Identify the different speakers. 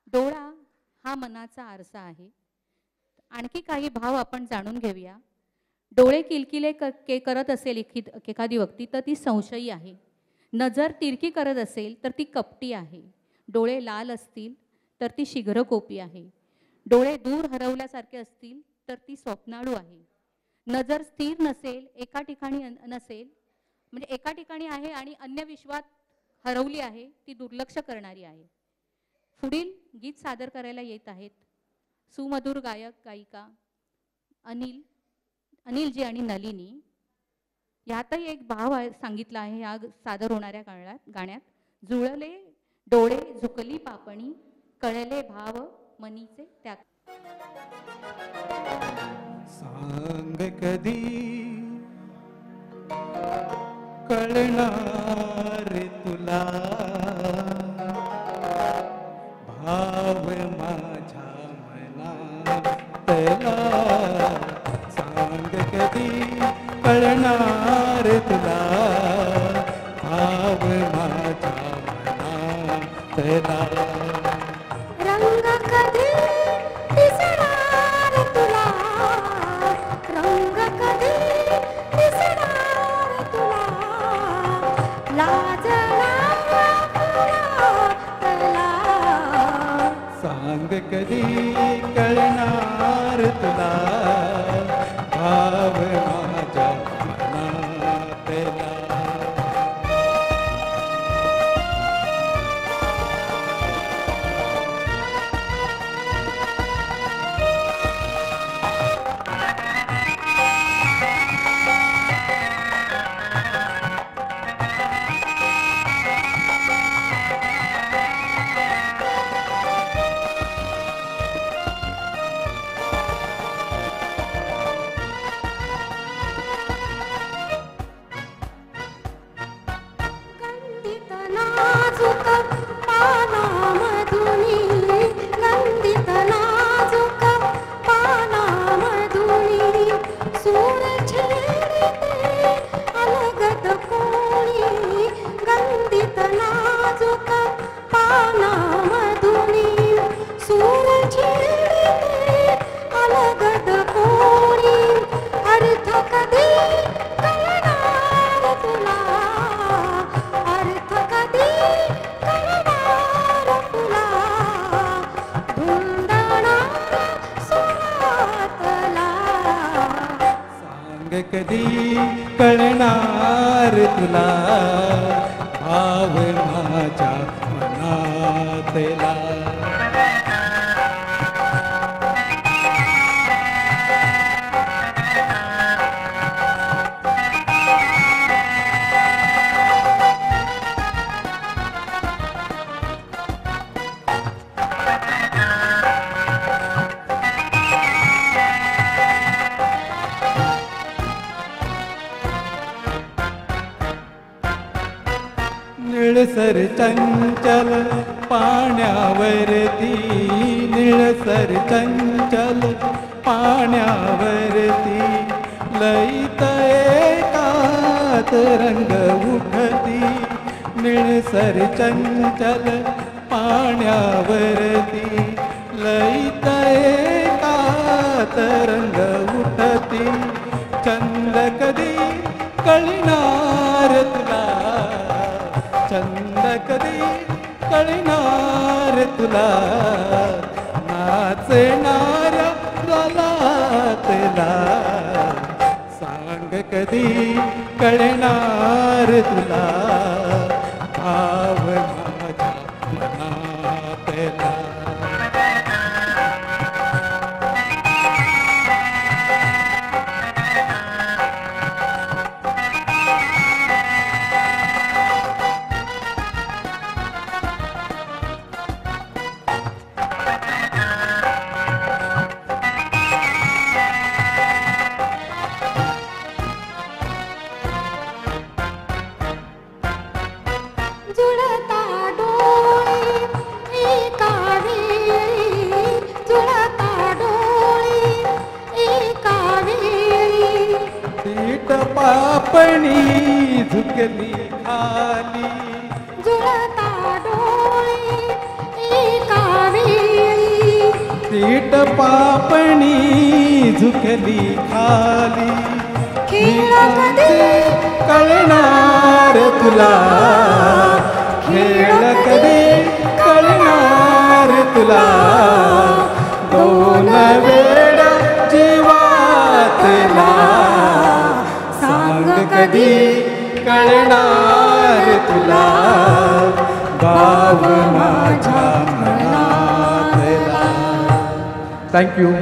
Speaker 1: डोळा हा मनाचा आरसा आहे. आणखी काही भाव आपण जाणून घेऊया. डोळे किलकिले करत असेल एखादी व्यक्ती तर ती संशयी आहे. नजर तिरकी करत असेल तर ती कपटी आहे. डोळे लाल असतील तर ती शीघ्रकोपी आहे. डोळे दूर हरवल्यासारखे असतील तर ती स्वप्नाळू आहे. नजर स्थिर नसेल, एका ठिकाणी नसेल, म्हणजे एका ठिकाणी आहे आणि अन्य विश्वात हरवली आहे, ती दुर्लक्ष करणारी आहे. पुढील गीत सादर करायला येत आहेत सुमधुर गायक गायिका अनिलजी आणि नलिनी. यातही एक भाव सांगितला आहे या सादर होणाऱ्या गाण्यात. जुळले डोळे झुकली पापणी, कळले भाव मनीचे त्या.
Speaker 2: सांग कधी कळणार तुला भाव माझ्या मनातला. सांग कधी कळणार तुला भाव माझ्या मनातला.
Speaker 3: रंग कधी दिसणार तुला, रंग कधी दिसणार तुला, लाजणार तुला.
Speaker 2: सांग कधी कळणार तुला भाव माझ्या मनातला.
Speaker 3: गंधित नाजूक पानामधुनी, गंधित नाजूक पानामधुनी, सूर छेडिते अलगद कोणी. गंधित नाजूक पानामधुनी, सूर छेडिते अलगद कोणी. अर्थ कधी कळणार तुला, अर्थ कधी कळणार तुला, धुंदणार सुरातला.
Speaker 2: सांग कधी कळणार तुला भाव माझ्या मनातला. निळसर चंचल पाण्यावरती, निळसर चंचल पाण्यावरती, लईत एकात रंग उठती. निळसर चंचल पाण्यावरती, लईत एकात रंग उठती. चंद कधी कळणार तुला, चंद कधी कळणार तुला, नाचणाऱ्या लालातला. सांग कधी कळणार तुला भाव माझ्या मनातला.
Speaker 3: जुळता डोळे एका वेळी, जुळता डोळे एका वेळी,
Speaker 2: पीठ पापणी झुकली खाली.
Speaker 3: जुळता डोळे एका वेळी,
Speaker 2: शीट पापणी झुकली खाली
Speaker 3: खेळ कधी
Speaker 2: कळणार तुला खेळ कधी कळणार तुला दोन वेळ जीवातला सांग कधी कळणार तुला भाव माझ्या मनातला. थँक्यू.